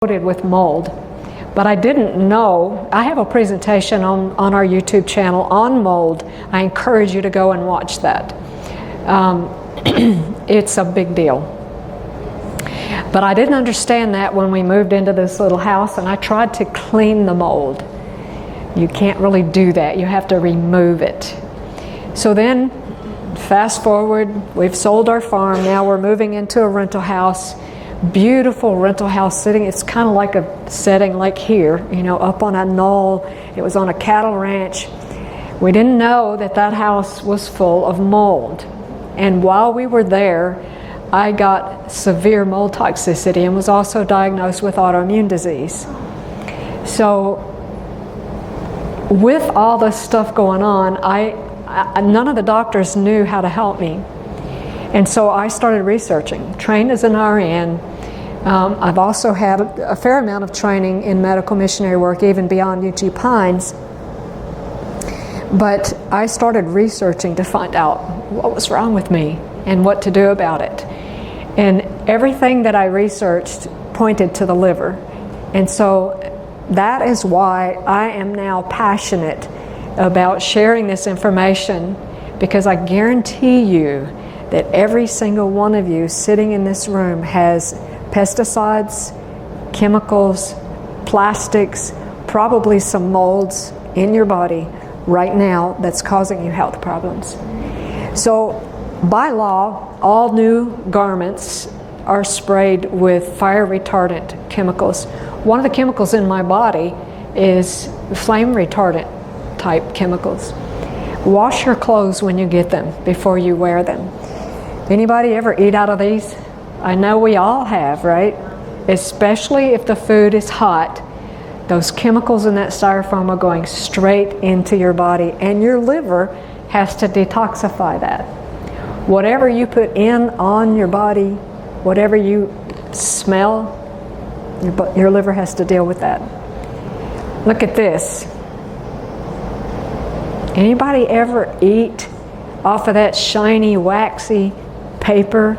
with mold, but I didn't know. I have a presentation on our YouTube channel on mold. I encourage you to go and watch that. It's a big deal. But I didn't understand that when we moved into this little house and I tried to clean the mold. You can't really do that. You have to remove it. So then, fast forward, we've sold our farm. Now we're moving into a rental house. Beautiful rental house sitting. It's kind of like a setting like here, you know, up on a knoll. It was on a cattle ranch. We didn't know that that house was full of mold. And while we were there, I got severe mold toxicity and was also diagnosed with autoimmune disease. So with all this stuff going on, none of the doctors knew how to help me. And so I started researching, trained as an RN. I've also had a fair amount of training in medical missionary work, even beyond UT Pines. But I started researching to find out what was wrong with me and what to do about it. And everything that I researched pointed to the liver. And so that is why I am now passionate about sharing this information, because I guarantee you that every single one of you sitting in this room has pesticides, chemicals, plastics, probably some molds in your body right now that's causing you health problems. So by law, all new garments are sprayed with fire retardant chemicals. One of the chemicals in my body is flame retardant type chemicals. Wash your clothes when you get them before you wear them. Anybody ever eat out of these? I know we all have, right? Especially if the food is hot. Those chemicals in that styrofoam are going straight into your body, and your liver has to detoxify that. Whatever you put in on your body, whatever you smell, your liver has to deal with that. Look at this. Anybody ever eat off of that shiny, waxy paper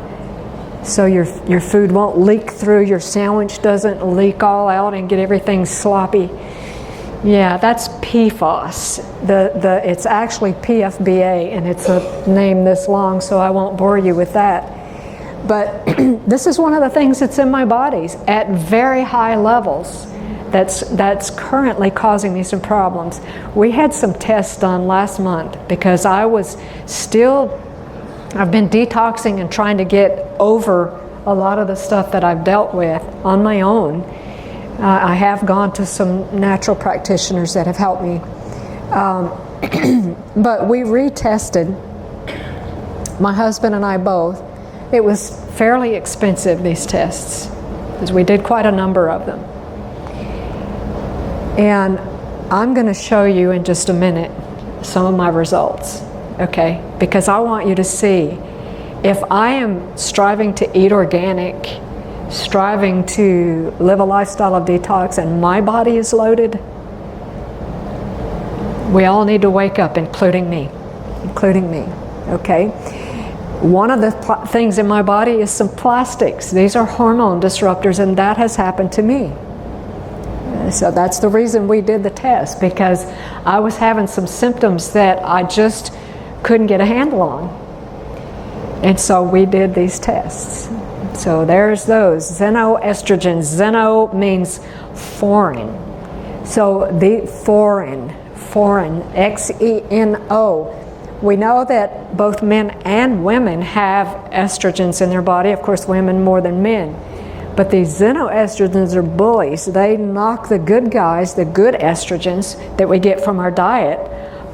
so your food won't leak through, your sandwich doesn't leak all out and get everything sloppy? Yeah, that's PFAS. It's actually PFBA, and it's a name this long, so I won't bore you with that. But this is one of the things that's in my body at very high levels that's currently causing me some problems. We had some tests done last month because I've been detoxing and trying to get over a lot of the stuff that I've dealt with on my own. I have gone to some natural practitioners that have helped me. But we retested, my husband and I both. It was fairly expensive, these tests, because we did quite a number of them. And I'm going to show you in just a minute some of my results, okay? Because I want you to see, if I am striving to eat organic, striving to live a lifestyle of detox, and my body is loaded, we all need to wake up, including me, okay? One of the things in my body is some plastics. These are hormone disruptors, and that has happened to me. So that's the reason we did the test, because I was having some symptoms that I just couldn't get a handle on. And so we did these tests. So there's those. Xenoestrogens. Xeno means foreign. So the foreign, X-E-N-O. We know that both men and women have estrogens in their body. Of course, women more than men. But these xenoestrogens are bullies. They knock the good guys, the good estrogens that we get from our diet,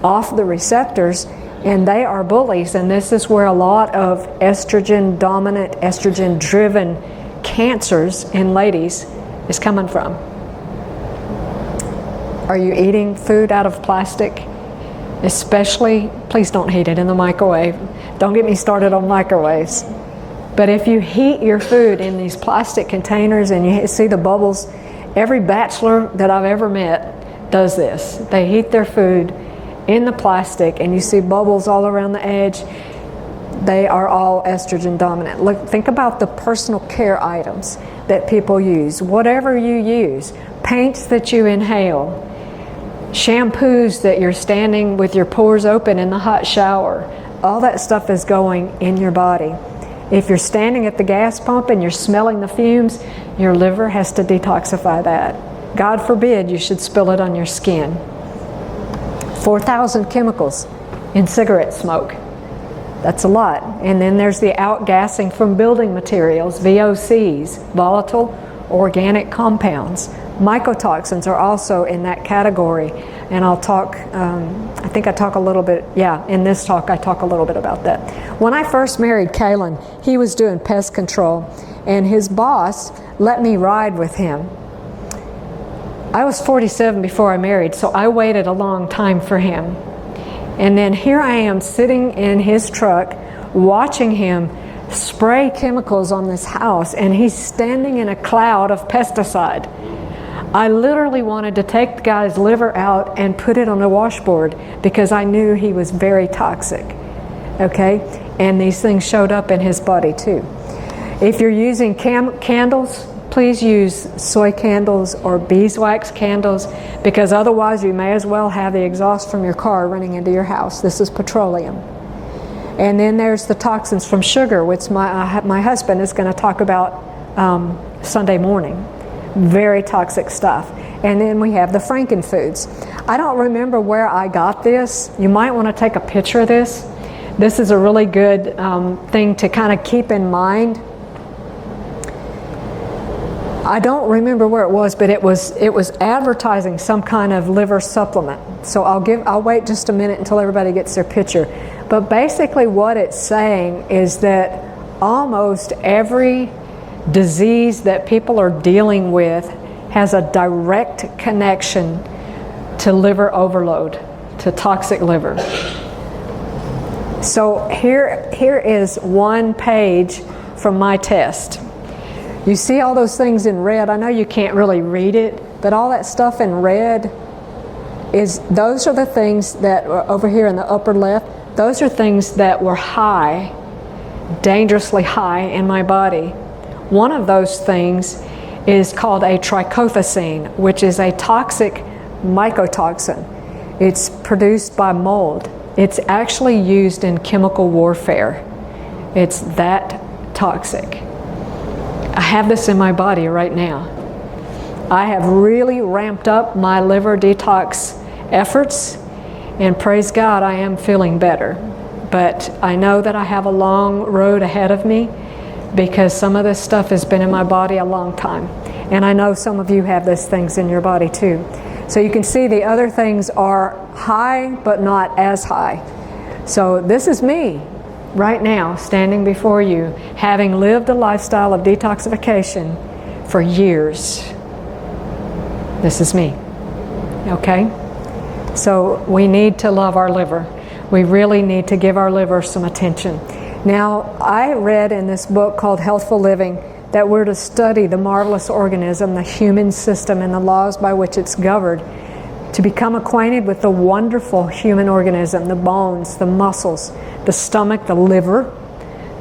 off the receptors, and they are bullies. And this is where a lot of estrogen-dominant, estrogen-driven cancers in ladies is coming from. Are you eating food out of plastic? Especially, please don't heat it in the microwave. Don't get me started on microwaves. But if you heat your food in these plastic containers and you see the bubbles, every bachelor that I've ever met does this. They heat their food in the plastic and you see bubbles all around the edge. They are all estrogen dominant. Look, think about the personal care items that people use. Whatever you use, paints that you inhale, shampoos that you're standing with your pores open in the hot shower, all that stuff is going in your body. If you're standing at the gas pump and you're smelling the fumes, your liver has to detoxify that. God forbid you should spill it on your skin. 4,000 chemicals in cigarette smoke. That's a lot. And then there's the outgassing from building materials, VOCs, volatile organic compounds. Mycotoxins are also in that category. And I'll talk, I think I talk a little bit, in this talk I talk a little bit about that. When I first married Kalen, he was doing pest control, and his boss let me ride with him. I was 47 before I married, so I waited a long time for him. And then here I am sitting in his truck watching him spray chemicals on this house, and he's standing in a cloud of pesticide. I literally wanted to take the guy's liver out and put it on a washboard because I knew he was very toxic. Okay? And these things showed up in his body too. If you're using candles, please use soy candles or beeswax candles, because otherwise you may as well have the exhaust from your car running into your house. This is petroleum. And then there's the toxins from sugar, which my husband is going to talk about Sunday morning. Very toxic stuff. And then we have the frankenfoods. I don't remember where I got this. You might want to take a picture of this. This is a really good thing to kind of keep in mind. I don't remember where it was, but it was advertising some kind of liver supplement. So I'll wait just a minute until everybody gets their picture. But basically what it's saying is that almost every disease that people are dealing with has a direct connection to liver overload, to toxic liver. So here is one page from my test. You see all those things in red. I know you can't really read it, but all that stuff in red those are the things that are over here in the upper left. Those are things that were high, dangerously high in my body. One of those things is called a trichothecene, which is a toxic mycotoxin. It's produced by mold. It's actually used in chemical warfare. It's that toxic. I have this in my body right now. I have really ramped up my liver detox efforts, and praise God, I am feeling better. But I know that I have a long road ahead of me because some of this stuff has been in my body a long time. And I know some of you have these things in your body too. So you can see the other things are high, but not as high. So this is me right now, standing before you, having lived a lifestyle of detoxification for years. This is me. Okay? So we need to love our liver. We really need to give our liver some attention. Now, I read in this book called Healthful Living that we're to study the marvelous organism, the human system, and the laws by which it's governed, to become acquainted with the wonderful human organism, the bones, the muscles, the stomach, the liver,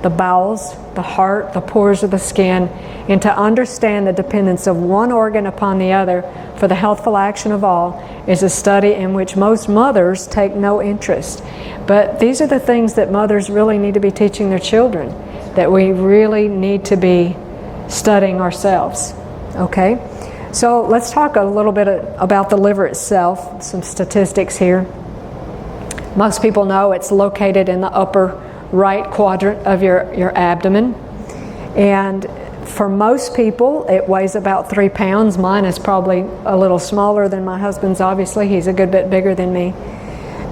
the bowels, the heart, the pores of the skin, and to understand the dependence of one organ upon the other for the healthful action of all is a study in which most mothers take no interest. But these are the things that mothers really need to be teaching their children, that we really need to be studying ourselves. Okay? So let's talk a little bit about the liver itself, some statistics here. Most people know it's located in the upper right quadrant of your abdomen. And for most people, it weighs about 3 pounds. Mine is probably a little smaller than my husband's, obviously. He's a good bit bigger than me.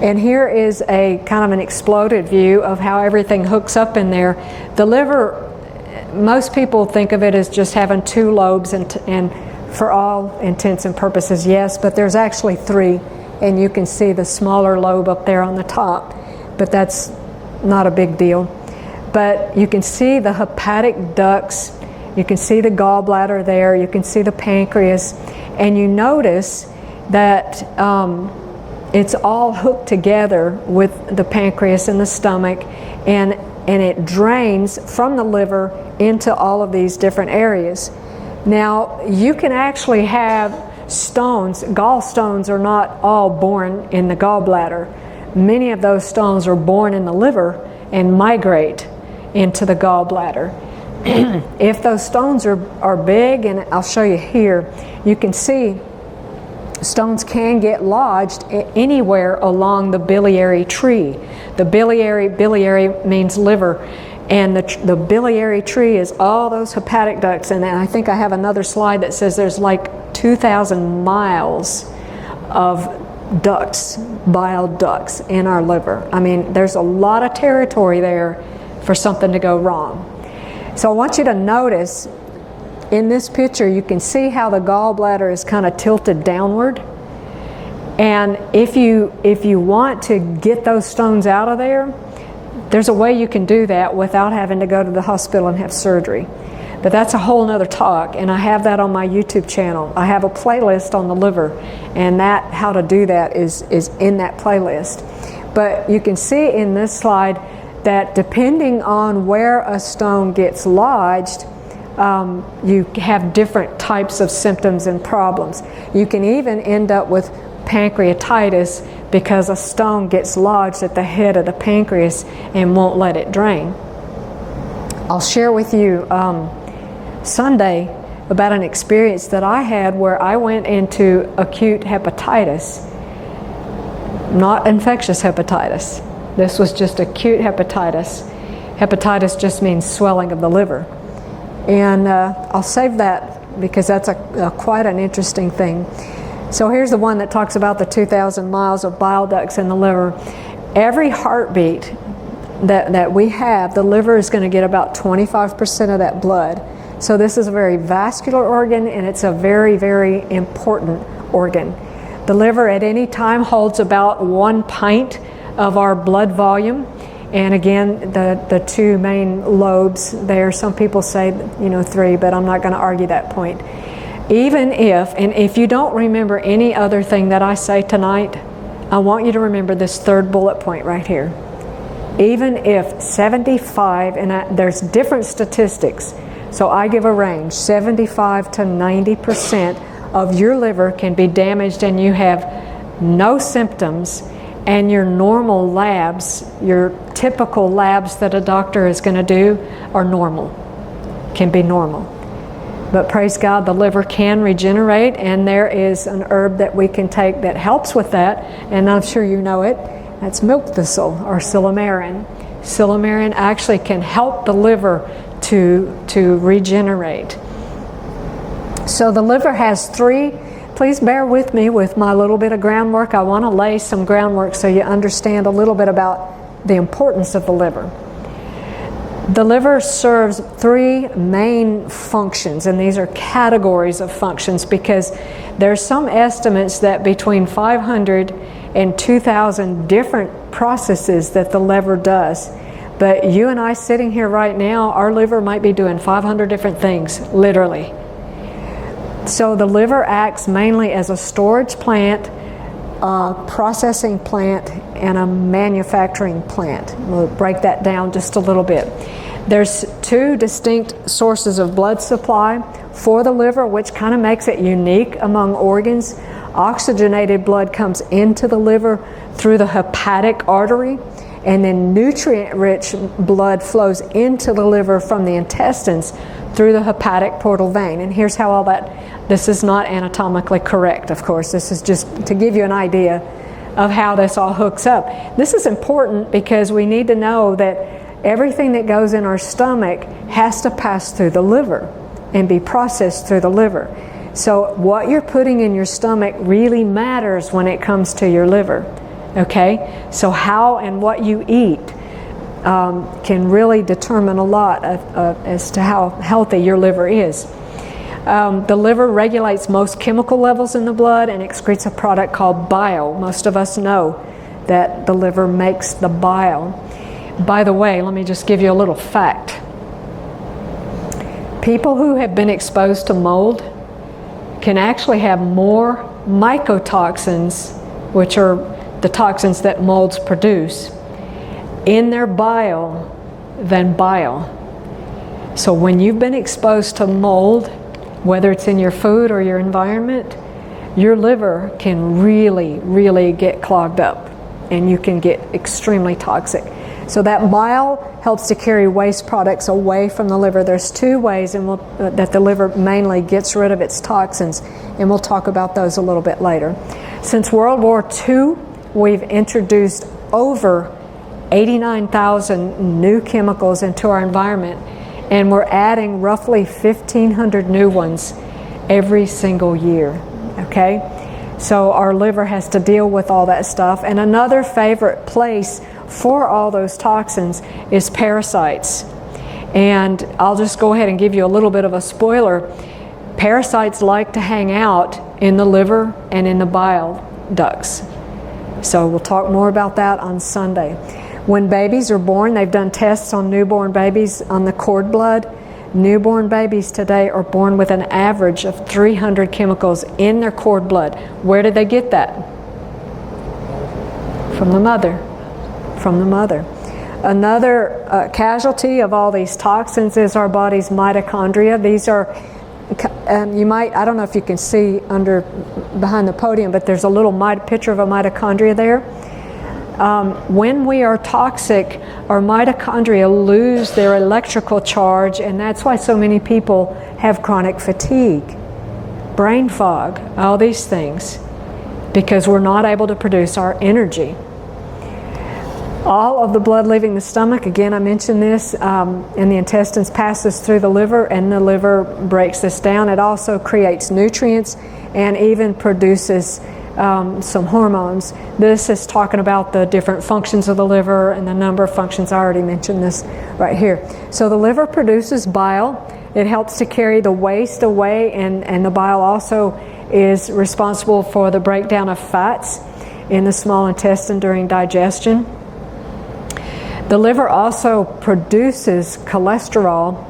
And here is a kind of an exploded view of how everything hooks up in there. The liver, most people think of it as just having 2 lobes, and for all intents and purposes, yes, but there's actually 3, and you can see the smaller lobe up there on the top, but that's not a big deal. But you can see the hepatic ducts, you can see the gallbladder there, you can see the pancreas, and you notice that it's all hooked together with the pancreas and the stomach, and and it drains from the liver into all of these different areas. Now, you can actually have stones. Gallstones are not all born in the gallbladder. Many of those stones are born in the liver and migrate into the gallbladder. If those stones are big, and I'll show you here, you can see stones can get lodged anywhere along the biliary tree. The biliary means liver, and the biliary tree is all those hepatic ducts. And I think I have another slide that says there's like 2,000 miles of ducts, bile ducts in our liver. I mean, there's a lot of territory there for something to go wrong. So I want you to notice in this picture, you can see how the gallbladder is kind of tilted downward. And if you want to get those stones out of there, there's a way you can do that without having to go to the hospital and have surgery. But that's a whole nother talk, and I have that on my YouTube channel. I have a playlist on the liver, and that how to do that is in that playlist. But you can see in this slide that depending on where a stone gets lodged, you have different types of symptoms and problems. You can even end up with pancreatitis because a stone gets lodged at the head of the pancreas and won't let it drain. I'll share with you Sunday about an experience that I had where I went into acute hepatitis, not infectious hepatitis. This was just acute hepatitis. Hepatitis just means swelling of the liver. And I'll save that because that's quite an interesting thing. So here's the one that talks about the 2,000 miles of bile ducts in the liver. Every heartbeat that we have, the liver is going to get about 25% of that blood. So this is a very vascular organ, and it's a very, very important organ. The liver at any time holds about 1 pint of our blood volume. And again, the two main lobes there, some people say, 3, but I'm not going to argue that point. Even if you don't remember any other thing that I say tonight, I want you to remember this third bullet point right here. Even if 75, and there's different statistics, so I give a range, 75 to 90% of your liver can be damaged and you have no symptoms, and your normal labs, your typical labs that a doctor is going to do are normal, can be normal. But praise God, the liver can regenerate, and there is an herb that we can take that helps with that, and I'm sure you know it. That's milk thistle or silymarin. Silymarin actually can help the liver to regenerate. So the liver has 3. Please bear with me with my little bit of groundwork. I want to lay some groundwork so you understand a little bit about the importance of the liver. The liver serves 3 main functions, and these are categories of functions because there's some estimates that between 500 and 2,000 different processes that the liver does. But you and I sitting here right now, our liver might be doing 500 different things, literally. So the liver acts mainly as a storage plant, a processing plant, and a manufacturing plant. We'll break that down just a little bit. There's 2 distinct sources of blood supply for the liver, which kind of makes it unique among organs. Oxygenated blood comes into the liver through the hepatic artery, and then nutrient-rich blood flows into the liver from the intestines through the hepatic portal vein. And here's how all that, this is not anatomically correct, of course. This is just to give you an idea of how this all hooks up. This is important because we need to know that everything that goes in our stomach has to pass through the liver and be processed through the liver. So what you're putting in your stomach really matters when it comes to your liver. Okay? So how and what you eat can really determine a lot as to how healthy your liver is. The liver regulates most chemical levels in the blood and excretes a product called bile. Most of us know that the liver makes the bile. By the way, let me just give you a little fact. People who have been exposed to mold can actually have more mycotoxins, which are the toxins that molds produce, in their bile than bile. So when you've been exposed to mold, whether it's in your food or your environment, your liver can really, really get clogged up, and you can get extremely toxic. So that bile helps to carry waste products away from the liver. There's two ways that the liver mainly gets rid of its toxins, and we'll talk about those a little bit later. Since World War II, we've introduced over 89,000 new chemicals into our environment, and we're adding roughly 1,500 new ones every single year, okay? So our liver has to deal with all that stuff. And another favorite place for all those toxins is parasites. And I'll just go ahead and give you a little bit of a spoiler. Parasites like to hang out in the liver and in the bile ducts. So we'll talk more about that on Sunday. When babies are born, they've done tests on newborn babies on the cord blood. Newborn babies today are born with an average of 300 chemicals in their cord blood. Where did they get that? From the mother. From the mother. Another casualty of all these toxins is our body's mitochondria. These are, you might, I don't know if you can see behind the podium, but there's a little picture of a mitochondria there. When we are toxic, our mitochondria lose their electrical charge, and that's why so many people have chronic fatigue, brain fog, all these things, because we're not able to produce our energy. All of the blood leaving the stomach, again I mentioned this, in the intestines passes through the liver, and the liver breaks this down. It also creates nutrients and even produces some hormones. This is talking about the different functions of the liver and the number of functions. I already mentioned this right here. So the liver produces bile. It helps to carry the waste away, and the bile also is responsible for the breakdown of fats in the small intestine during digestion. The liver also produces cholesterol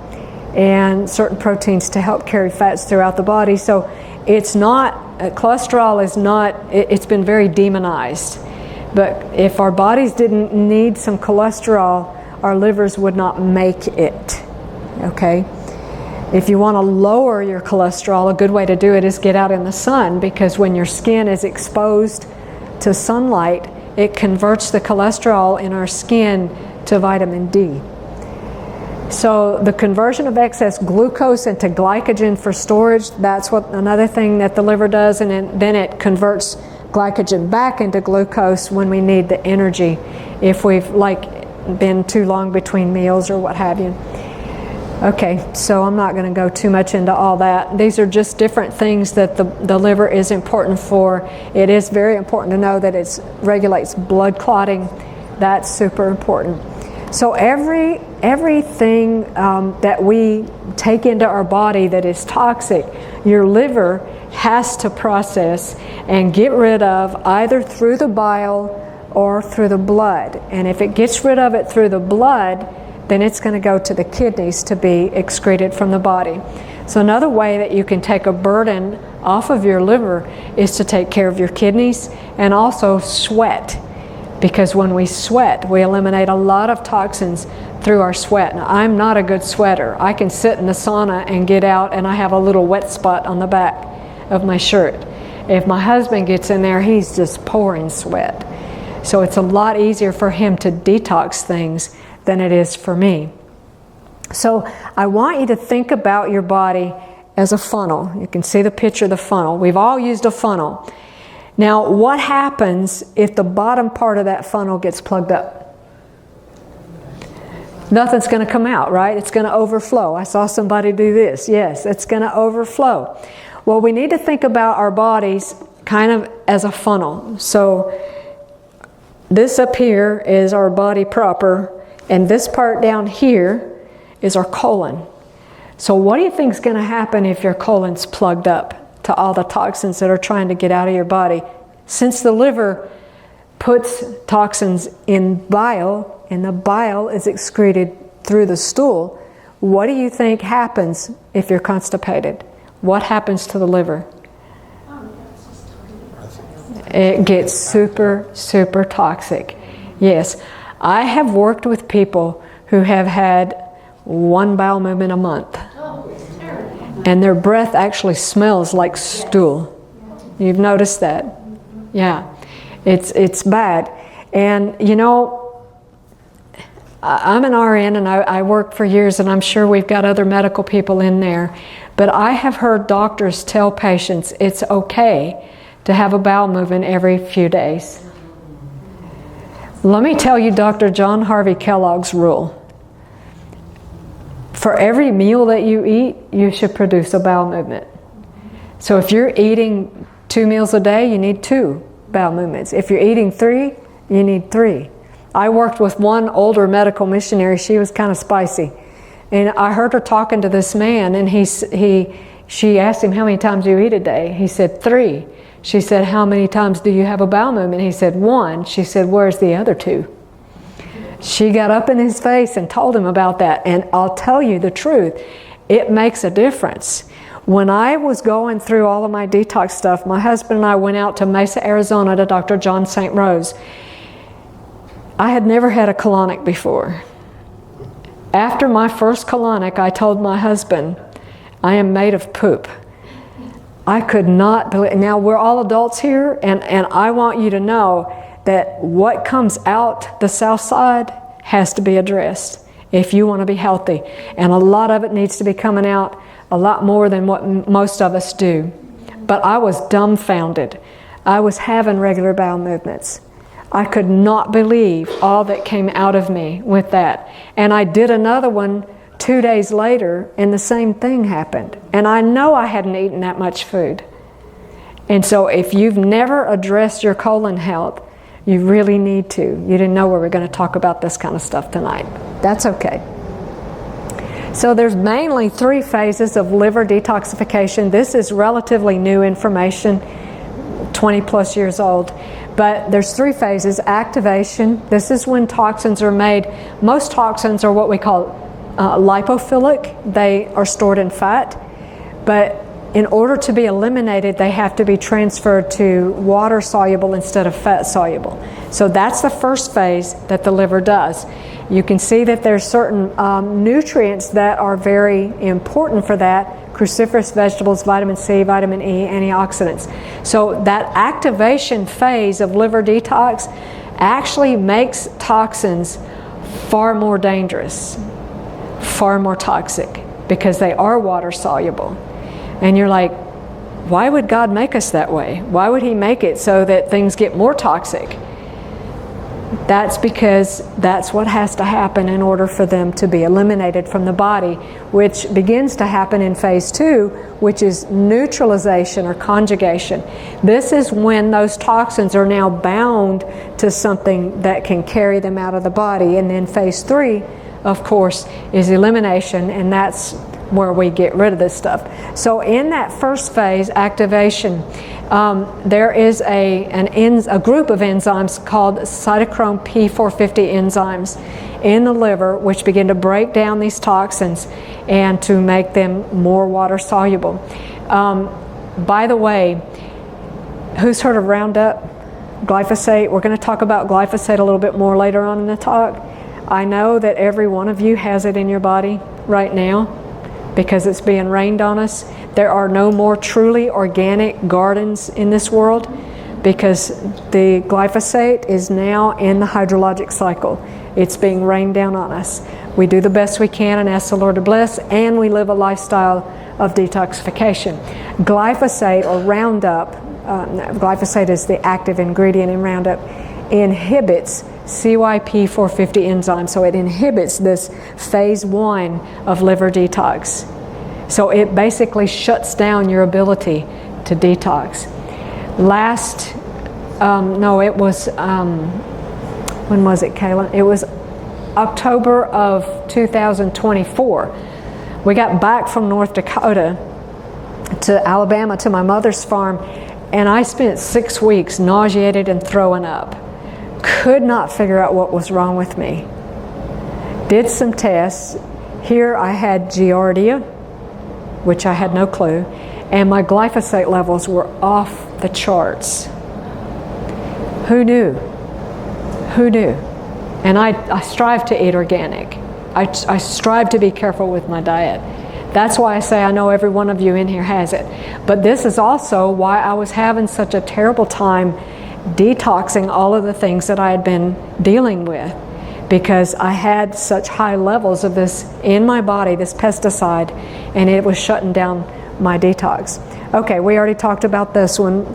and certain proteins to help carry fats throughout the body. So it's not, cholesterol is not, it's been very demonized. But if our bodies didn't need some cholesterol, our livers would not make it, okay? If you want to lower your cholesterol, a good way to do it is get out in the sun, because when your skin is exposed to sunlight, it converts the cholesterol in our skin to vitamin D. So the conversion of excess glucose into glycogen for storage, that's what another thing that the liver does, and then it converts glycogen back into glucose when we need the energy, if we've been too long between meals or what have you. Okay, so I'm not going to go too much into all that. These are just different things that the liver is important for. It is very important to know that it regulates blood clotting. That's super important. So everything that we take into our body that is toxic, your liver has to process and get rid of either through the bile or through the blood. And if it gets rid of it through the blood, then it's going to go to the kidneys to be excreted from the body. So another way that you can take a burden off of your liver is to take care of your kidneys and also sweat. Because when we sweat, we eliminate a lot of toxins through our sweat. Now, I'm not a good sweater. I can sit in the sauna and get out and I have a little wet spot on the back of my shirt. If my husband gets in there, he's just pouring sweat. So it's a lot easier for him to detox things than it is for me. So I want you to think about your body as a funnel. You can see the picture of the funnel. We've all used a funnel. Now, what happens if the bottom part of that funnel gets plugged up? Nothing's going to come out, right? It's going to overflow. I saw somebody do this. Yes, it's going to overflow. Well, we need to think about our bodies kind of as a funnel. So this up here is our body proper, and this part down here is our colon. So what do you think is going to happen if your colon's plugged up to all the toxins that are trying to get out of your body? Since the liver puts toxins in bile, and the bile is excreted through the stool, what do you think happens if you're constipated? What happens to the liver? It gets super, super toxic. Yes. I have worked with people who have had one bowel movement a month. And their breath actually smells like stool. You've noticed that? Yeah. It's bad. And you know, I'm an RN and I worked for years, and I'm sure we've got other medical people in there. But I have heard doctors tell patients it's okay to have a bowel movement every few days. Let me tell you Dr. John Harvey Kellogg's rule. For every meal that you eat, you should produce a bowel movement. So if you're eating 2 meals a day, you need 2 bowel movements. If you're eating 3, you need 3. I worked with one older medical missionary. She was kind of spicy. And I heard her talking to this man, and she asked him, how many times do you eat a day? He said, 3. She said, how many times do you have a bowel movement? He said, 1. She said, where's the other 2? She got up in his face and told him about that. And I'll tell you the truth, it makes a difference. When I was going through all of my detox stuff, my husband and I went out to Mesa, Arizona to Dr. John St. Rose. I had never had a colonic before. After my first colonic, I told my husband, I am made of poop. I could not believe. Now we're all adults here, and I want you to know that what comes out the south side has to be addressed if you want to be healthy. And a lot of it needs to be coming out, a lot more than what most of us do. But I was dumbfounded. I was having regular bowel movements. I could not believe all that came out of me with that. And I did another one 2 days later, and the same thing happened. And I know I hadn't eaten that much food. And so if you've never addressed your colon health, you really need to. You didn't know we were going to talk about this kind of stuff tonight. That's okay. So there's mainly 3 phases of liver detoxification. This is relatively new information, 20 plus years old. But there's 3 phases. Activation, this is when toxins are made. Most toxins are what we call lipophilic. They are stored in fat. But in order to be eliminated, they have to be transferred to water soluble instead of fat soluble. So that's the first phase that the liver does. You can see that there's certain nutrients that are very important for that. Cruciferous vegetables, vitamin C, vitamin E, antioxidants. So that activation phase of liver detox actually makes toxins far more dangerous, far more toxic, because they are water soluble. And you're like, why would God make us that way? Why would He make it so that things get more toxic? That's because that's what has to happen in order for them to be eliminated from the body, which begins to happen in phase 2, which is neutralization or conjugation. This is when those toxins are now bound to something that can carry them out of the body. And then phase 3, of course, is elimination, and that's where we get rid of this stuff. So in that first phase, activation, there is a group of enzymes called cytochrome P450 enzymes in the liver, which begin to break down these toxins and to make them more water soluble. By the way, who's heard of Roundup? Glyphosate. We're going to talk about glyphosate a little bit more later on in the talk. I know that every one of you has it in your body right now, because it's being rained on us. There are no more truly organic gardens in this world because the glyphosate is now in the hydrologic cycle. It's being rained down on us. We do the best we can and ask the Lord to bless, and we live a lifestyle of detoxification. Glyphosate or Roundup, glyphosate is the active ingredient in Roundup, inhibits CYP450 enzyme, so it inhibits this phase 1 of liver detox. So it basically shuts down your ability to detox. When was it, Kaylin? It was October of 2024. We got back from North Dakota to Alabama to my mother's farm, and I spent 6 weeks nauseated and throwing up. Could not figure out what was wrong with me. Did some tests. Here I had Giardia, which I had no clue, and my glyphosate levels were off the charts. Who knew? Who knew? And I strive to eat organic. I strive to be careful with my diet. That's why I say I know every one of you in here has it. But this is also why I was having such a terrible time detoxing all of the things that I had been dealing with, because I had such high levels of this in my body, this pesticide, and it was shutting down my detox. Okay, we already talked about this one.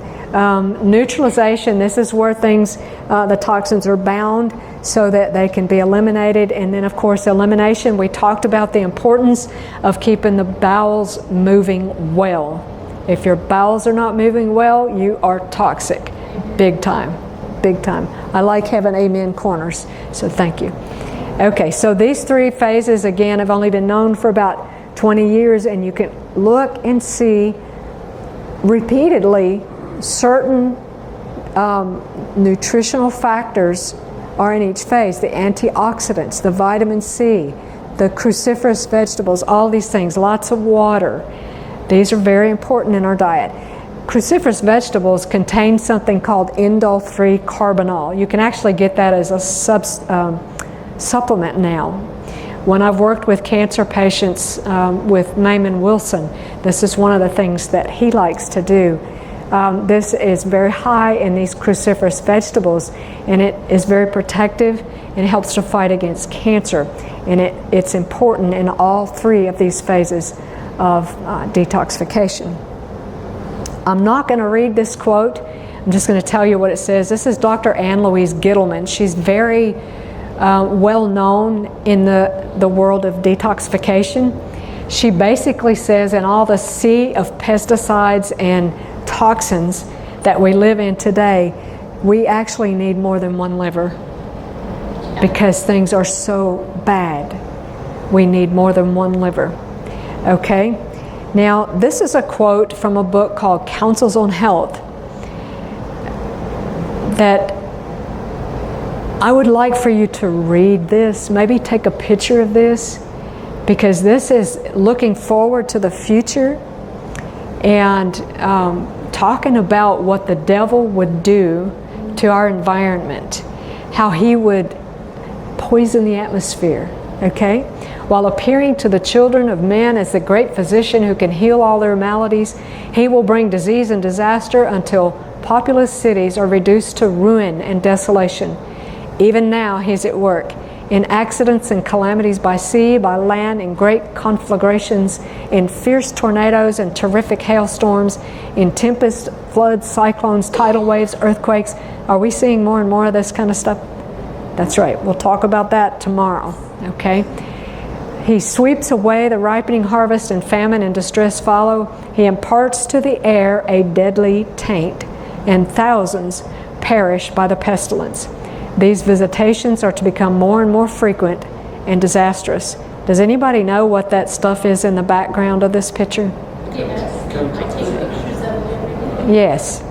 Neutralization, this is where things, the toxins are bound so that they can be eliminated. And then of course elimination, we talked about the importance of keeping the bowels moving well. If your bowels are not moving well, you are toxic. Big time. Big time. I like having amen corners, so thank you. Okay, so these three phases again have only been known for about 20 years, and you can look and see repeatedly certain nutritional factors are in each phase. The antioxidants, the vitamin C, the cruciferous vegetables, all these things, lots of water. These are very important in our diet. Cruciferous vegetables contain something called indole-3 carbinol. You can actually get that as a supplement now. When I've worked with cancer patients with Naaman Wilson, this is one of the things that he likes to do. This is very high in these cruciferous vegetables, and it is very protective and helps to fight against cancer. And it's important in all three of these phases of detoxification. I'm not going to read this quote. I'm just going to tell you what it says. This is Dr. Ann Louise Gittleman. She's very well known in the world of detoxification. She basically says in all the sea of pesticides and toxins that we live in today, we actually need more than one liver because things are so bad. We need more than one liver. Okay? Now, this is a quote from a book called Counsels on Health that I would like for you to read this, maybe take a picture of this, because this is looking forward to the future and talking about what the devil would do to our environment, how he would poison the atmosphere, okay? While appearing to the children of men as the great physician who can heal all their maladies, he will bring disease and disaster until populous cities are reduced to ruin and desolation. Even now he's at work in accidents and calamities by sea, by land, in great conflagrations, in fierce tornadoes and terrific hailstorms, in tempests, floods, cyclones, tidal waves, earthquakes. Are we seeing more and more of this kind of stuff? That's right. We'll talk about that tomorrow, okay? He sweeps away the ripening harvest, and famine and distress follow. He imparts to the air a deadly taint, and thousands perish by the pestilence. These visitations are to become more and more frequent and disastrous. Does anybody know what that stuff is in the background of this picture? Yes. I take pictures of it. Yes.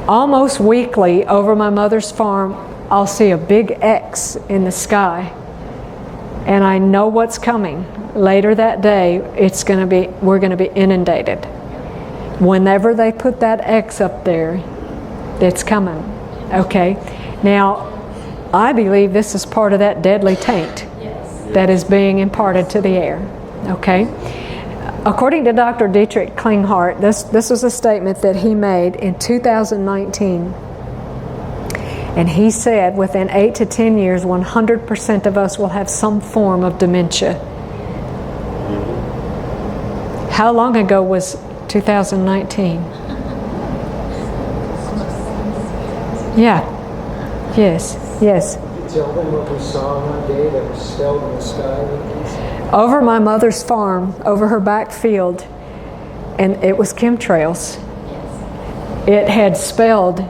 Almost weekly over my mother's farm, I'll see a big X in the sky. And I know what's coming. Later that day, we're going to be inundated. Whenever they put that X up there, it's coming. Okay? Now, I believe this is part of that deadly taint that is being imparted to the air. Okay? According to Dr. Dietrich Klinghardt, this was a statement that he made in 2019. And he said within 8 to 10 years, 100% of us will have some form of dementia. How long ago was 2019? Yeah. Yes. Yes. Could you tell them what we saw one day that was spelled in the sky with these? Over my mother's farm, over her back field, and it was chemtrails. It had spelled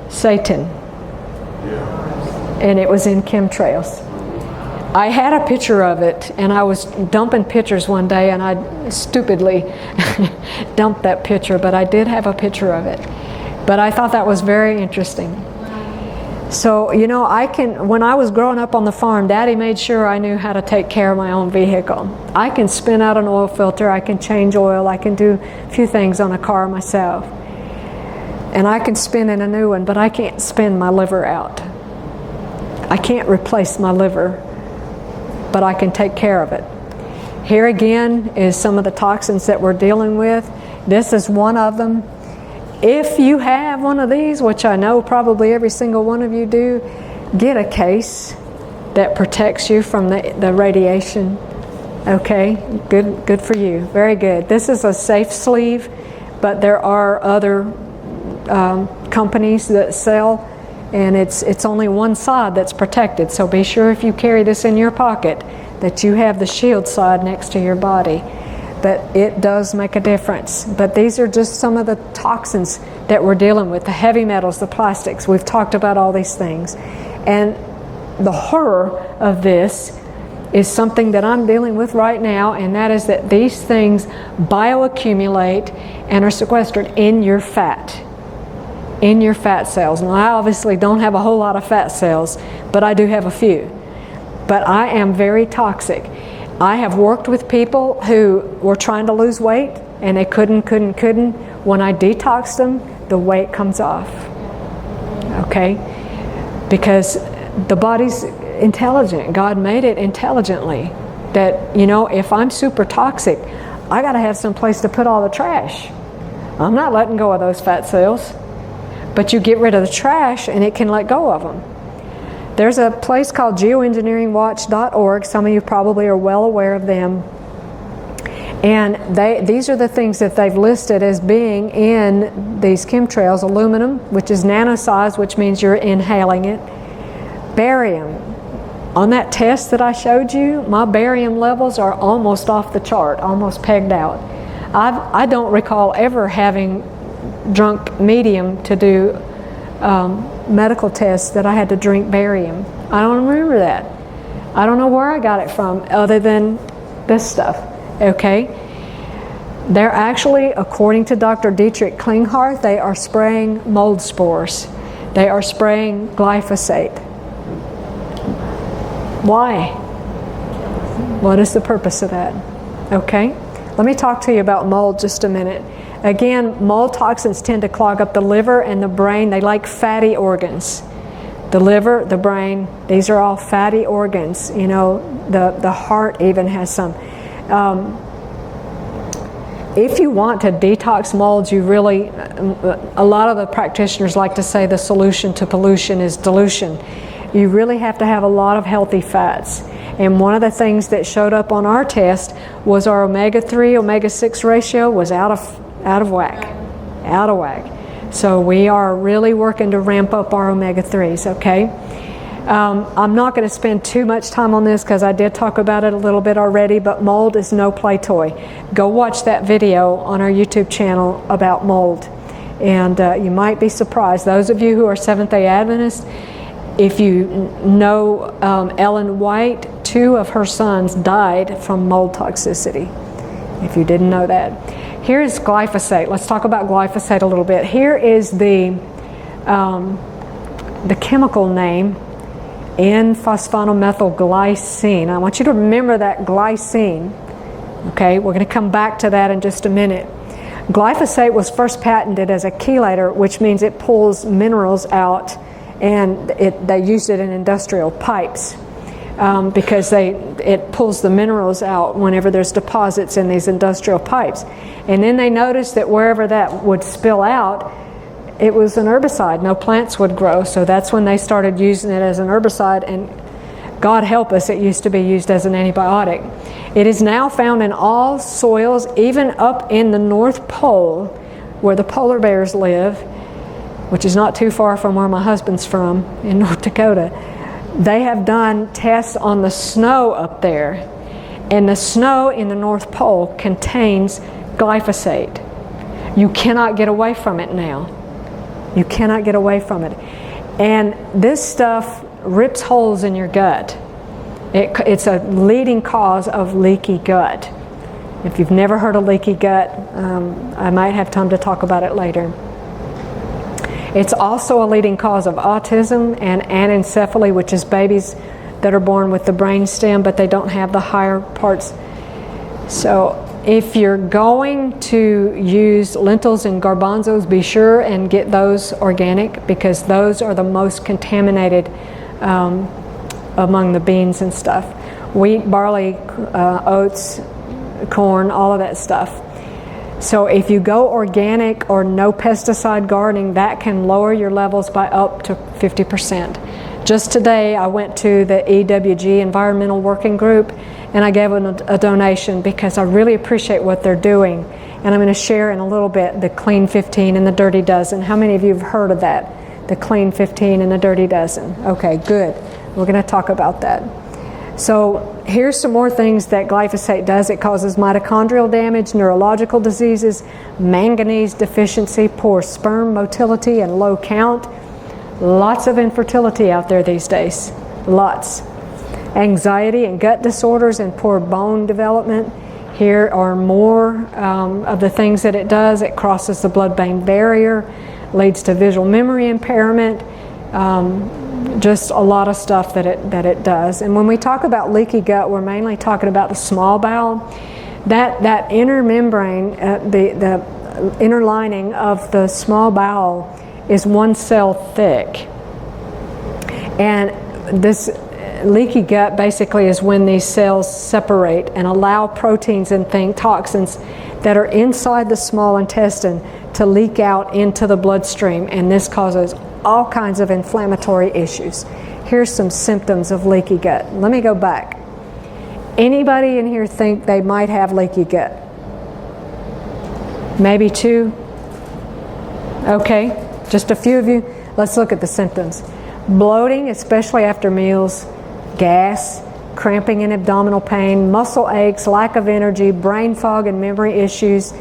Satan. And it was in chemtrails. I had a picture of it, and I was dumping pictures one day, and I stupidly dumped that picture, but I did have a picture of it. But I thought that was very interesting. So, you know, when I was growing up on the farm, Daddy made sure I knew how to take care of my own vehicle. I can spin out an oil filter, I can change oil, I can do a few things on a car myself. And I can spin in a new one, but I can't spin my liver out. I can't replace my liver but I can take care of it. Here again is some of the toxins that we're dealing with. This is one of them. If you have one of these, which I know probably every single one of you do, get a case that protects you from the radiation. Okay, good for you. Very good. This is a safe sleeve, but there are other companies that sell, and it's only one side that's protected. So be sure if you carry this in your pocket that you have the shield side next to your body. But it does make a difference. But these are just some of the toxins that we're dealing with, the heavy metals, the plastics. We've talked about all these things. And the horror of this is something that I'm dealing with right now, and that is that these things bioaccumulate and are sequestered in your fat cells. Now, I obviously don't have a whole lot of fat cells, but I do have a few. But I am very toxic. I have worked with people who were trying to lose weight, and they couldn't. When I detox them, the weight comes off. Okay? Because the body's intelligent. God made it intelligently. That, you know, if I'm super toxic, I got to have some place to put all the trash. I'm not letting go of those fat cells. But you get rid of the trash and it can let go of them. There's a place called geoengineeringwatch.org. Some of you probably are well aware of them. And these are the things that they've listed as being in these chemtrails. Aluminum, which is nanosized, which means you're inhaling it. Barium. On that test that I showed you, my barium levels are almost off the chart, almost pegged out. I don't recall ever having drunk medium to do medical tests that I had to drink barium. I don't remember that. I don't know where I got it from other than this stuff. Okay? They're actually, according to Dr. Dietrich Klinghardt, they are spraying mold spores. They are spraying glyphosate. Why? What is the purpose of that? Okay? Let me talk to you about mold just a minute. Again, mold toxins tend to clog up the liver and the brain. They like fatty organs. The liver, the brain, these are all fatty organs. You know, the heart even has some. If you want to detox molds, you really, a lot of the practitioners like to say the solution to pollution is dilution. You really have to have a lot of healthy fats. And one of the things that showed up on our test was our omega-3, omega-6 ratio was out of whack. So we are really working to ramp up our omega-3s, okay? I'm not going to spend too much time on this because I did talk about it a little bit already, but mold is no play toy. Go watch that video on our YouTube channel about mold. And you might be surprised. Those of you who are Seventh-day Adventists, if you know Ellen White, 2 of her sons died from mold toxicity, if you didn't know that. Here's glyphosate. Let's talk about glyphosate a little bit. Here is the chemical name, N-phosphonomethylglycine. I want you to remember that glycine. Okay, we're going to come back to that in just a minute. Glyphosate was first patented as a chelator, which means it pulls minerals out, and they used it in industrial pipes. Because it pulls the minerals out whenever there's deposits in these industrial pipes. And then they noticed that wherever that would spill out, it was an herbicide. No plants would grow. So that's when they started using it as an herbicide. And God help us, it used to be used as an antibiotic. It is now found in all soils, even up in the North Pole, where the polar bears live, which is not too far from where my husband's from, in North Dakota. They have done tests on the snow up there, and the snow in the North Pole contains glyphosate. You cannot get away from it now. You cannot get away from it. And this stuff rips holes in your gut. It's a leading cause of leaky gut. If you've never heard of leaky gut, I might have time to talk about it later. It's also a leading cause of autism and anencephaly, which is babies that are born with the brain stem, but they don't have the higher parts. So if you're going to use lentils and garbanzos, be sure and get those organic, because those are the most contaminated among the beans and stuff. wheat, barley, oats, corn, all of that stuff. So if you go organic or no pesticide gardening, that can lower your levels by up to 50%. Just today I went to the EWG Environmental Working Group and I gave them a donation because I really appreciate what they're doing. And I'm going to share in a little bit the Clean 15 and the Dirty Dozen. How many of you have heard of that? The Clean 15 and the Dirty Dozen. Okay, good. We're going to talk about that. So here's some more things that glyphosate does. It causes mitochondrial damage, neurological diseases, manganese deficiency, poor sperm motility, and low count. Lots of infertility out there these days. Lots. Anxiety and gut disorders and poor bone development. Here are more of the things that it does. It crosses the blood-brain barrier, leads to visual memory impairment, just a lot of stuff that it does. And when we talk about leaky gut, we're mainly talking about the small bowel. That inner membrane, the inner lining of the small bowel is 1 cell thick. And this leaky gut basically is when these cells separate and allow proteins and toxins that are inside the small intestine to leak out into the bloodstream, and this causes all kinds of inflammatory issues. Here's some symptoms of leaky gut. Let me go back. Anybody in here think they might have leaky gut? Maybe 2? Okay, just a few of you. Let's look at the symptoms. Bloating, especially after meals, gas, cramping and abdominal pain, muscle aches, lack of energy, brain fog and memory issues,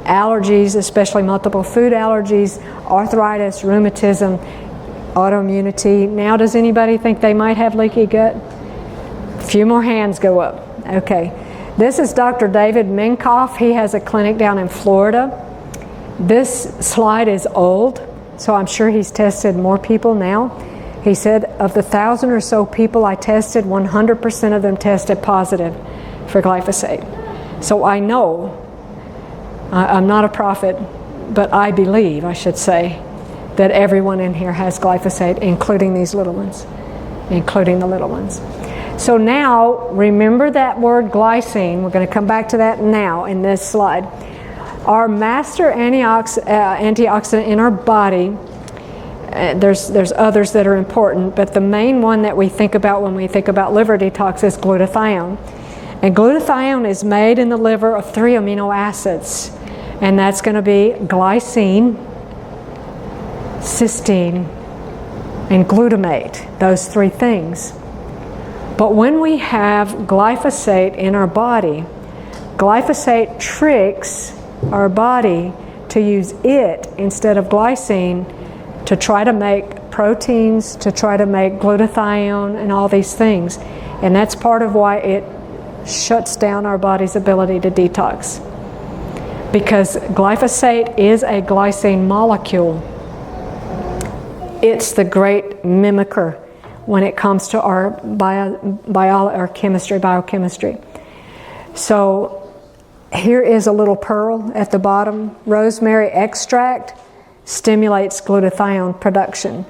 allergies, especially multiple food allergies, arthritis, rheumatism, autoimmunity. Now, does anybody think they might have leaky gut? A few more hands go up. Okay. This is Dr. David Minkoff. He has a clinic down in Florida. This slide is old, so I'm sure he's tested more people now. He said, of the 1,000 or so people I tested, 100% of them tested positive for glyphosate. So I know, I'm not a prophet, but I believe, I should say, that everyone in here has glyphosate, including these little ones, including the little ones. So now, remember that word glycine. We're going to come back to that now in this slide. Our master antioxidant in our body, there's others that are important, but the main one that we think about when we think about liver detox is glutathione. And glutathione is made in the liver of 3 amino acids. And that's going to be glycine, cysteine, and glutamate, those 3 things. But when we have glyphosate in our body, glyphosate tricks our body to use it instead of glycine to try to make proteins, to try to make glutathione and all these things. And that's part of why it shuts down our body's ability to detox. Because glyphosate is a glycine molecule. It's the great mimicker when it comes to our biochemistry. So here is a little pearl at the bottom. Rosemary extract stimulates glutathione production.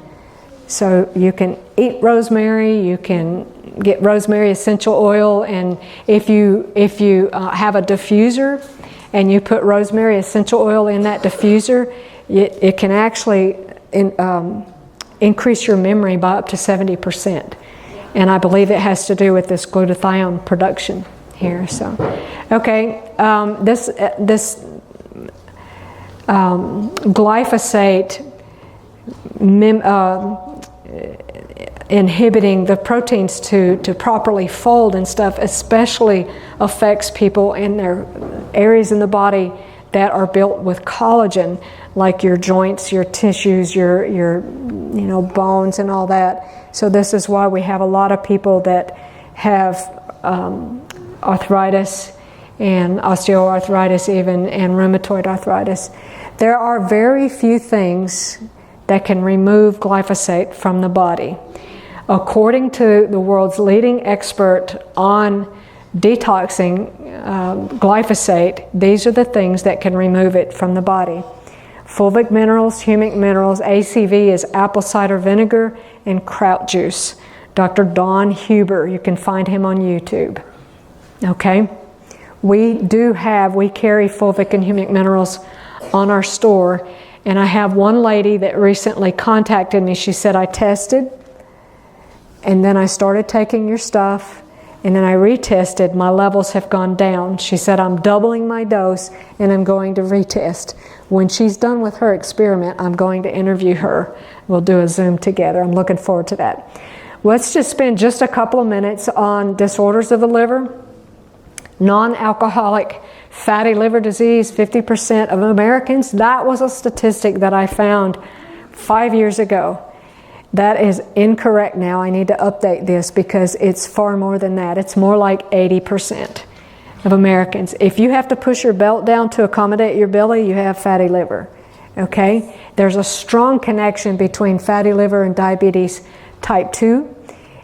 So you can eat rosemary, you can get rosemary essential oil, and if you have a diffuser and you put rosemary essential oil in that diffuser, it can actually increase your memory by up to 70%. And I believe it has to do with this glutathione production here. So, okay, this glyphosate inhibiting the proteins to properly fold and stuff especially affects people in their areas in the body that are built with collagen, like your joints, your tissues, your bones and all that. So this is why we have a lot of people that have arthritis and osteoarthritis even, and rheumatoid arthritis. There are very few things that can remove glyphosate from the body. According to the world's leading expert on detoxing glyphosate, these are the things that can remove it from the body. Fulvic minerals, humic minerals, ACV is apple cider vinegar, and kraut juice. Dr. Don Huber. You can find him on YouTube. Okay? We carry fulvic and humic minerals on our store. And I have one lady that recently contacted me. She said, I tested, and then I started taking your stuff, and then I retested. My levels have gone down. She said, I'm doubling my dose, and I'm going to retest. When she's done with her experiment, I'm going to interview her. We'll do a Zoom together. I'm looking forward to that. Let's just spend just a couple of minutes on disorders of the liver. Non-alcoholic fatty liver disease, 50% of Americans. That was a statistic that I found 5 years ago. That is incorrect now. I need to update this because it's far more than that. It's more like 80% of Americans. If you have to push your belt down to accommodate your belly, you have fatty liver. Okay? There's a strong connection between fatty liver and diabetes type 2.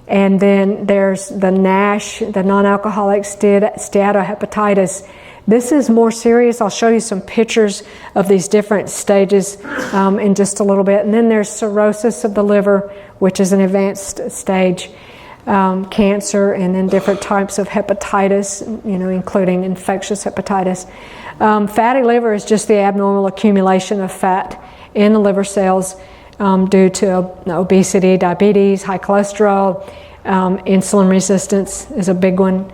And then there's the NASH, the non-alcoholic steatohepatitis. This is more serious. I'll show you some pictures of these different stages in just a little bit. And then there's cirrhosis of the liver, which is an advanced stage, cancer, and then different types of hepatitis, including infectious hepatitis. Fatty liver is just the abnormal accumulation of fat in the liver cells due to obesity, diabetes, high cholesterol, insulin resistance is a big one.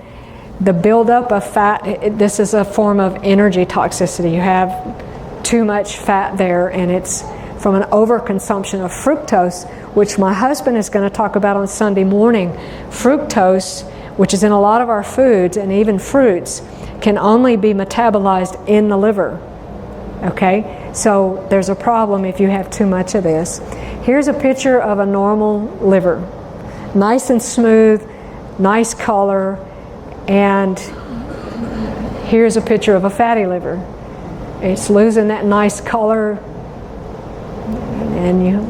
The buildup of fat, this is a form of energy toxicity. You have too much fat there, and it's from an overconsumption of fructose, which my husband is going to talk about on Sunday morning. Fructose, which is in a lot of our foods and even fruits, can only be metabolized in the liver. Okay? So there's a problem if you have too much of this. Here's a picture of a normal liver. Nice and smooth, nice color. And here's a picture of a fatty liver. It's losing that nice color, and you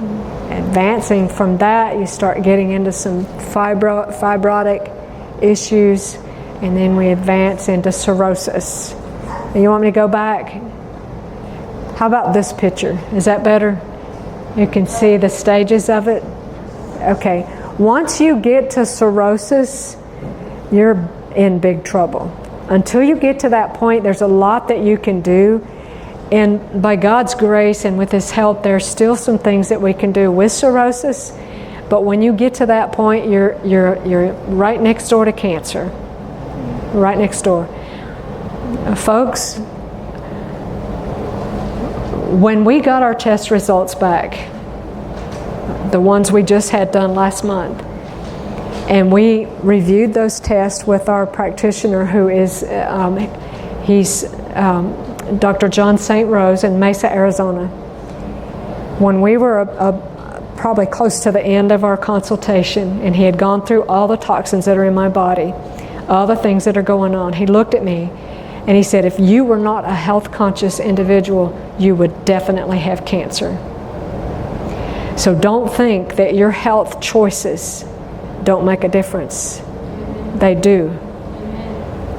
advancing from that, you start getting into some fibrotic issues, and then we advance into cirrhosis. And you want me to go back? How about this picture? Is that better? You can see the stages of it. Okay. Once you get to cirrhosis, you're in big trouble. Until you get to that point, there's a lot that you can do, and by God's grace and with His help, there's still some things that we can do with cirrhosis. But when you get to that point, you're right next door to cancer. Right next door, folks. When we got our test results back, the ones we just had done last month, and we reviewed those tests with our practitioner, who is, he's Dr. John St. Rose in Mesa, Arizona. When we were probably close to the end of our consultation, and he had gone through all the toxins that are in my body, all the things that are going on, he looked at me and he said, if you were not a health-conscious individual, you would definitely have cancer. So don't think that your health choices don't make a difference. They do.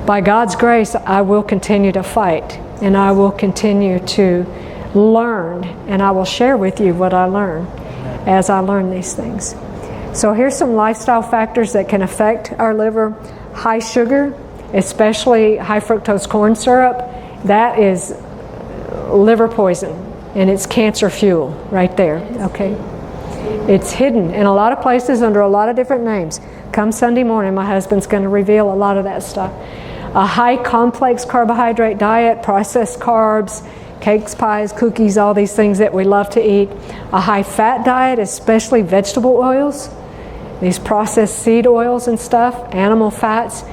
By God's grace, I will continue to fight, and I will continue to learn, and I will share with you what I learn as I learn these things. So here's some lifestyle factors that can affect our liver. High sugar, especially high fructose corn syrup, that is liver poison, and it's cancer fuel right there. Okay. It's hidden in a lot of places under a lot of different names. Come Sunday morning, my husband's going to reveal a lot of that stuff. A high complex carbohydrate diet, processed carbs, cakes, pies, cookies, all these things that we love to eat. A high fat diet, especially vegetable oils, these processed seed oils and stuff, animal fats.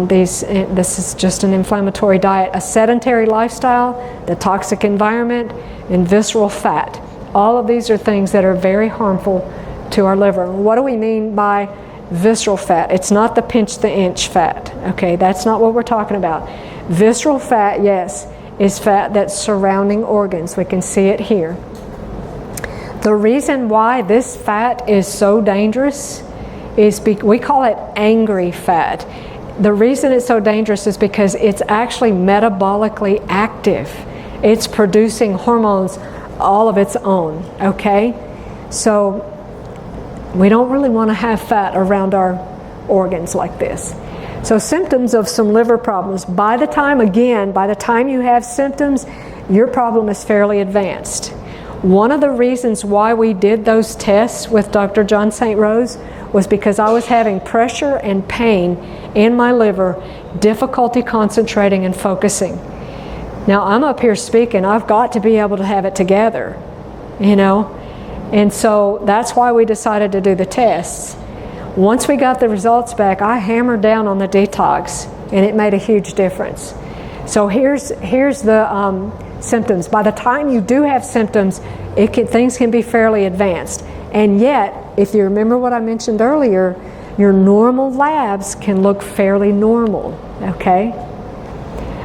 This is just an inflammatory diet. A sedentary lifestyle, the toxic environment, and visceral fat. All of these are things that are very harmful to our liver. What do we mean by visceral fat? It's not the pinch the inch fat. Okay, that's not what we're talking about. Visceral fat, yes, is fat that's surrounding organs. We can see it here. The reason why this fat is so dangerous is we call it angry fat. The reason it's so dangerous is because it's actually metabolically active. It's producing hormones all of its own, okay? So We don't really want to have fat around our organs like this. So symptoms of some liver problems. By the time you have symptoms, your problem is fairly advanced. One of the reasons why we did those tests with Dr. John St. Rose was because I was having pressure and pain in my liver, difficulty concentrating and focusing. Now I'm up here speaking, I've got to be able to have it together, you know? And so that's why we decided to do the tests. Once we got the results back, I hammered down on the detox, and it made a huge difference. So here's the symptoms. By the time you do have symptoms, things can be fairly advanced. And yet, if you remember what I mentioned earlier, your normal labs can look fairly normal, okay?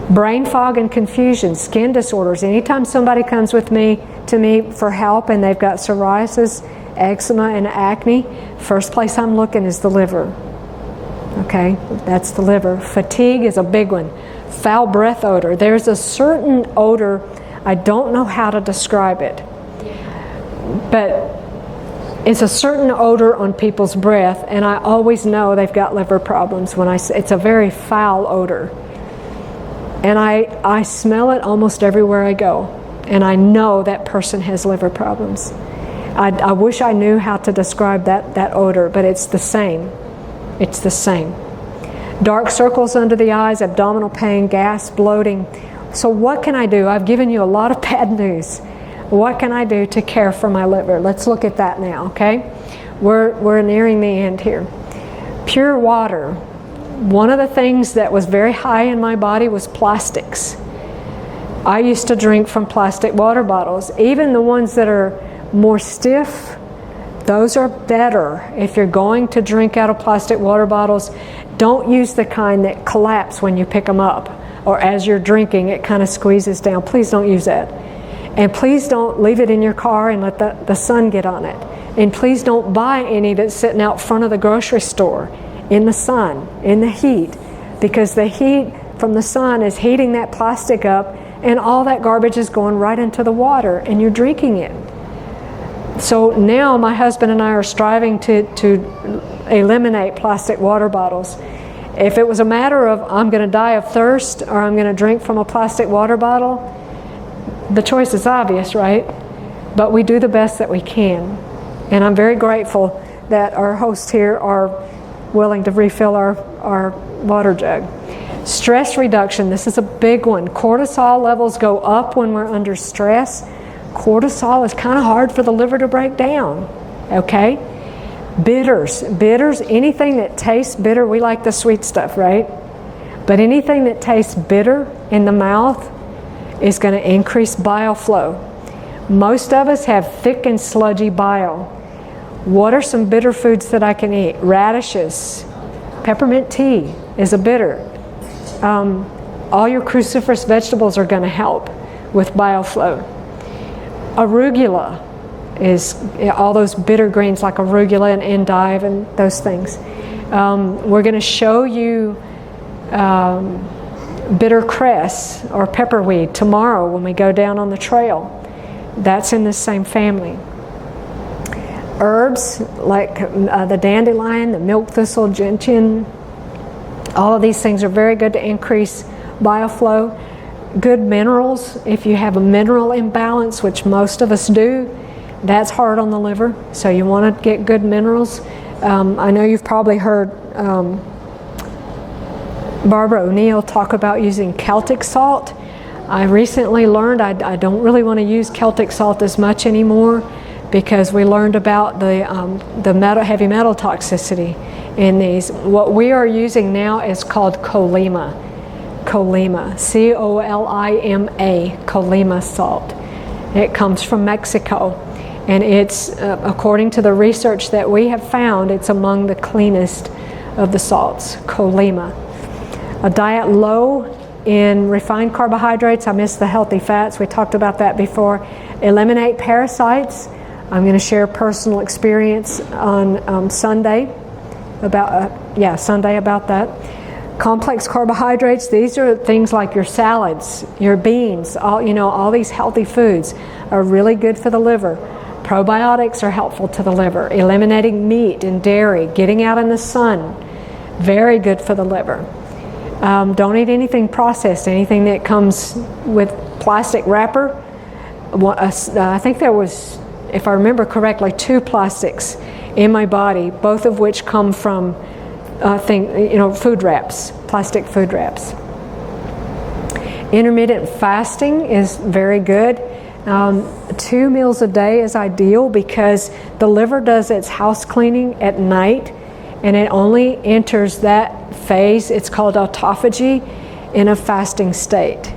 Brain fog and confusion, skin disorders. Anytime somebody comes to me for help and they've got psoriasis, eczema, and acne, first place I'm looking is the liver. Okay, that's the liver. Fatigue is a big one. Foul breath odor. There's a certain odor, I don't know how to describe it, but it's a certain odor on people's breath, and I always know they've got liver problems when it's a very foul odor. And I smell it almost everywhere I go, and I know that person has liver problems. I wish I knew how to describe that odor, but it's the same. It's the same. Dark circles under the eyes, abdominal pain, gas, bloating. So what can I do? I've given you a lot of bad news. What can I do to care for my liver? Let's look at that now, okay? We're nearing the end here. Pure water. One of the things that was very high in my body was plastics. I used to drink from plastic water bottles. Even the ones that are more stiff, those are better. If you're going to drink out of plastic water bottles, don't use the kind that collapse when you pick them up, or as you're drinking it kind of squeezes down. Please don't use that. And please don't leave it in your car and let the sun get on it. And please don't buy any that's sitting out front of the grocery store in the sun, in the heat, because the heat from the sun is heating that plastic up, and all that garbage is going right into the water, and you're drinking it. So now my husband and I are striving to eliminate plastic water bottles. If it was a matter of I'm going to die of thirst or I'm going to drink from a plastic water bottle, the choice is obvious, right? But we do the best that we can. And I'm very grateful that our hosts here are willing to refill our water jug. Stress reduction, this is a big one. Cortisol levels go up when we're under stress. Cortisol is kind of hard for the liver to break down, okay? Bitters, anything that tastes bitter, we like the sweet stuff, right? But anything that tastes bitter in the mouth is going to increase bile flow. Most of us have thick and sludgy bile. What are some bitter foods that I can eat? Radishes, peppermint tea is a bitter. All your cruciferous vegetables are going to help with bile flow. Arugula is all those bitter greens like arugula and endive and those things. We're going to show you bitter cress or pepperweed tomorrow when we go down on the trail. That's in the same family. Herbs like the dandelion, the milk thistle, gentian, all of these things are very good to increase bile flow. Good minerals, if you have a mineral imbalance, which most of us do, that's hard on the liver, so you want to get good minerals. I know you've probably heard Barbara O'Neill talk about using Celtic salt. I recently learned I don't really want to use Celtic salt as much anymore because we learned about the heavy metal toxicity in these. What we are using now is called Colima. Colima, C-O-L-I-M-A, Colima salt. It comes from Mexico, and it's, according to the research that we have found, it's among the cleanest of the salts, Colima. A diet low in refined carbohydrates. I missed the healthy fats. We talked about that before. Eliminate parasites. I'm going to share personal experience on Sunday about that. Complex carbohydrates, these are things like your salads, your beans, all these healthy foods are really good for the liver. Probiotics are helpful to the liver. Eliminating meat and dairy, getting out in the sun, very good for the liver. Don't eat anything processed, anything that comes with plastic wrapper. I think there was, if I remember correctly, 2 plastics in my body, both of which come from food wraps, plastic food wraps. Intermittent fasting is very good. 2 meals a day is ideal because the liver does its house cleaning at night, and it only enters that phase, it's called autophagy, in a fasting state.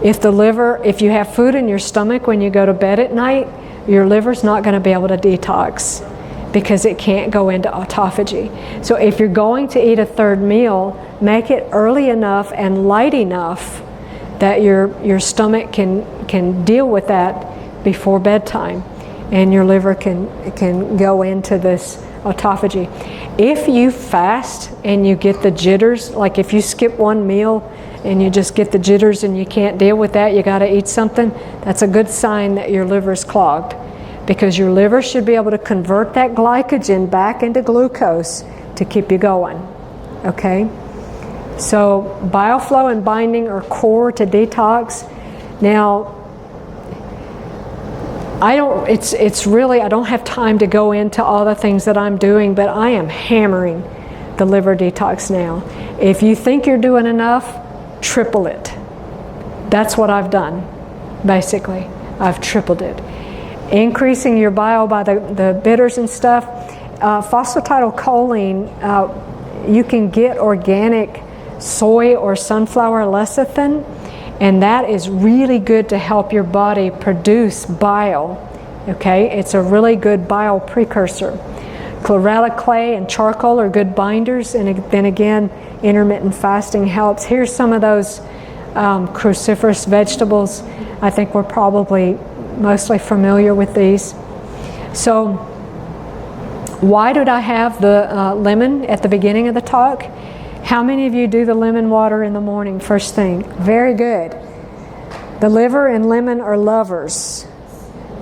If you have food in your stomach when you go to bed at night, your liver's not going to be able to detox because it can't go into autophagy. So if you're going to eat a 3rd meal, make it early enough and light enough that your stomach can deal with that before bedtime, and your liver can go into this autophagy. If you fast and you get the jitters, like if you skip 1 meal and you just get the jitters and you can't deal with that, you got to eat something, that's a good sign that your liver is clogged, because your liver should be able to convert that glycogen back into glucose to keep you going. Okay? So bioflow and binding are core to detox. Now, I don't have time to go into all the things that I'm doing, but I am hammering the liver detox now. If you think you're doing enough, triple it. That's what I've done, basically. I've tripled it. Increasing your bile by the bitters and stuff. Phosphatidylcholine, you can get organic soy or sunflower lecithin, and that is really good to help your body produce bile. Okay, it's a really good bile precursor. Chlorella clay and charcoal are good binders, and then again, intermittent fasting helps. Here's some of those cruciferous vegetables. I think we're probably mostly familiar with these. So why did I have the lemon at the beginning of the talk? How many of you do the lemon water in the morning first thing? Very good. The liver and lemon are lovers.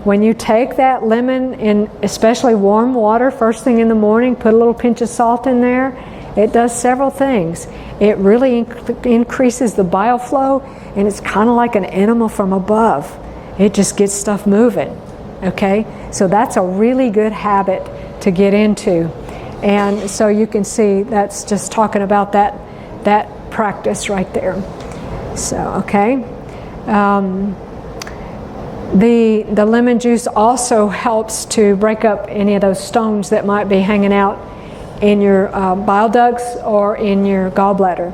When you take that lemon in especially warm water first thing in the morning, put a little pinch of salt in there, it does several things. It really increases the bile flow, and it's kind of like an enema from above. It just gets stuff moving. Okay? So that's a really good habit to get into. And so you can see that's just talking about that practice right there. So, okay. The lemon juice also helps to break up any of those stones that might be hanging out in your bile ducts or in your gallbladder.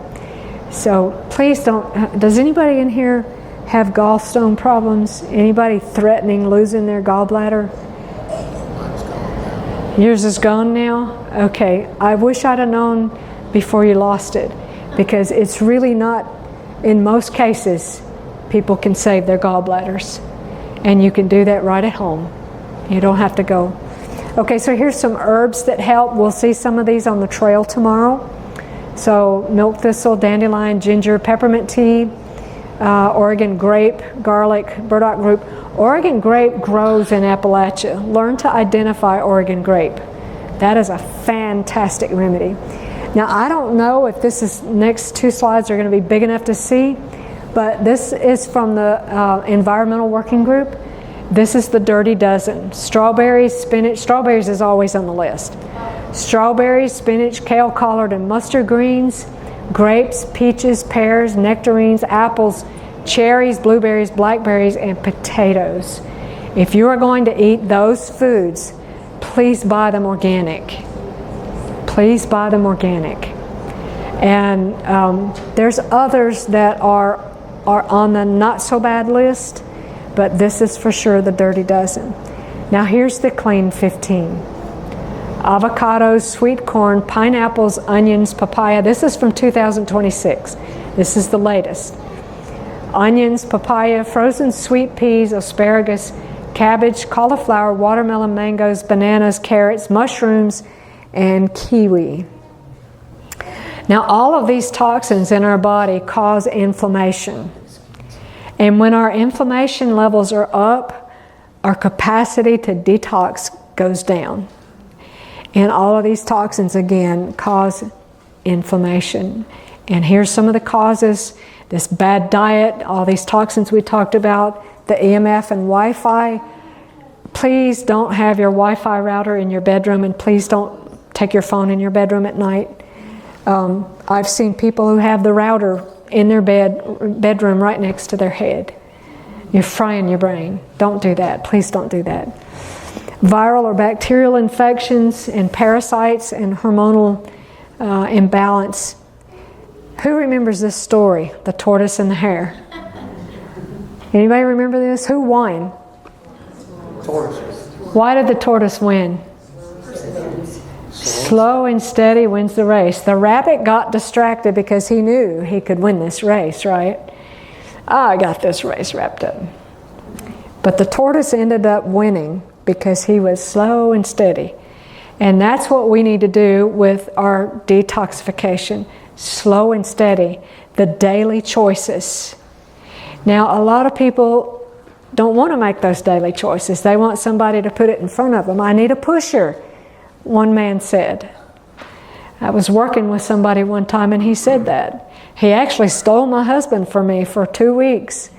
So please don't. Does anybody in here have gallstone problems? Anybody threatening losing their gallbladder? Yours is gone now? Okay. I wish I'd have known before you lost it, because it's really not, in most cases, people can save their gallbladders. And you can do that right at home. You don't have to go. Okay, so here's some herbs that help. We'll see some of these on the trail tomorrow. So milk thistle, dandelion, ginger, peppermint tea, Oregon grape, garlic, burdock root. Oregon grape grows in Appalachia. Learn to identify Oregon grape. That is a fantastic remedy. Now, I don't know if next 2 slides are going to be big enough to see, but this is from the Environmental Working Group. This is the Dirty Dozen. Strawberries, spinach. Strawberries is always on the list. Strawberries, spinach, kale, collard, and mustard greens. Grapes, peaches, pears, nectarines, apples, cherries, blueberries, blackberries, and potatoes. If you are going to eat those foods, please buy them organic. Please buy them organic. And there's others that are on the not so bad list, but this is for sure the Dirty Dozen. Now here's the clean 15. Avocados, sweet corn, pineapples, onions, papaya. This is from 2026. This is the latest. Onions, papaya, frozen sweet peas, asparagus, cabbage, cauliflower, watermelon, mangoes, bananas, carrots, mushrooms, and kiwi. Now, all of these toxins in our body cause inflammation. And when our inflammation levels are up, our capacity to detox goes down. And all of these toxins, again, cause inflammation. And here's some of the causes: this bad diet, all these toxins we talked about, the EMF and Wi-Fi. Please don't have your Wi-Fi router in your bedroom, and please don't take your phone in your bedroom at night. I've seen people who have the router in their bedroom right next to their head. You're frying your brain. Don't do that. Please don't do that. Viral or bacterial infections and parasites and hormonal imbalance. Who remembers this story, the tortoise and the hare? Anybody remember this? Who won? Tortoise. Why did the tortoise win? Slow and steady wins the race. The rabbit got distracted because he knew he could win this race, right? I got this race wrapped up. But the tortoise ended up winning because he was slow and steady. And that's what we need to do with our detoxification. Slow and steady. The daily choices. Now, a lot of people don't want to make those daily choices. They want somebody to put it in front of them. I need a pusher, one man said. I was working with somebody one time and he said that. He actually stole my husband from me for 2 weeks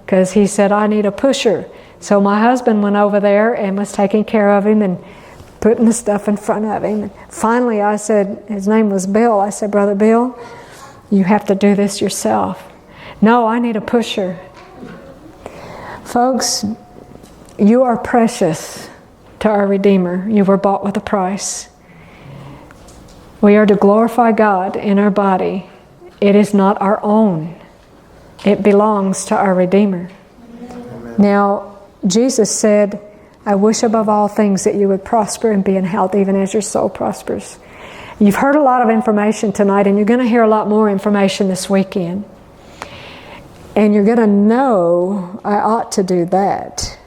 because he said, I need a pusher. So my husband went over there and was taking care of him and putting the stuff in front of him. And finally I said, his name was Bill, I said, Brother Bill, you have to do this yourself. No, I need a pusher. Folks, you are precious to our Redeemer. You were bought with a price. We are to glorify God in our body. It is not our own. It belongs to our Redeemer. Amen. Now, Jesus said, I wish above all things that you would prosper and be in health even as your soul prospers. You've heard a lot of information tonight, and you're going to hear a lot more information this weekend. And you're going to know, I ought to do that.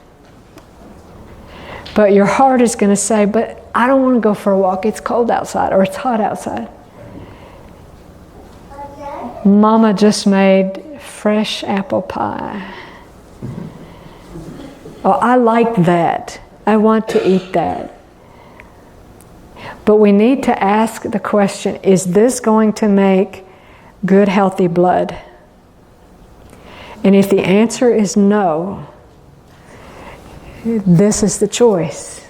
But your heart is going to say, but I don't want to go for a walk. It's cold outside or it's hot outside. Mama just made fresh apple pie. Oh, I like that. I want to eat that. But we need to ask the question, is this going to make good, healthy blood? And if the answer is no, this is the choice.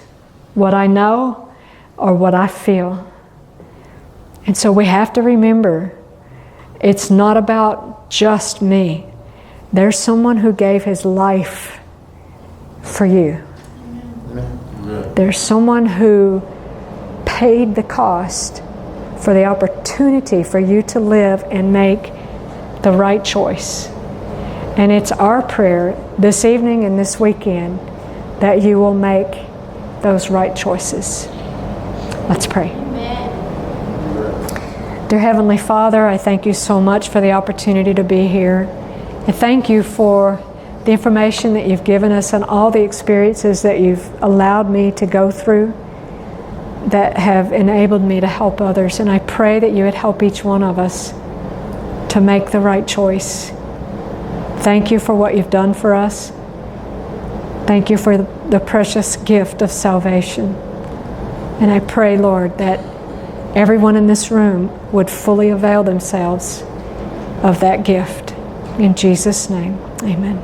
What I know or what I feel. And so we have to remember, it's not about just me. There's someone who gave his life for you. Amen. There's someone who paid the cost for the opportunity for you to live and make the right choice. And it's our prayer this evening and this weekend that you will make those right choices. Let's pray. Amen. Dear Heavenly Father, I thank you so much for the opportunity to be here. I thank you for the information that you've given us and all the experiences that you've allowed me to go through that have enabled me to help others. And I pray that you would help each one of us to make the right choice. Thank you for what you've done for us. Thank you for the precious gift of salvation. And I pray, Lord, that everyone in this room would fully avail themselves of that gift. In Jesus' name, amen.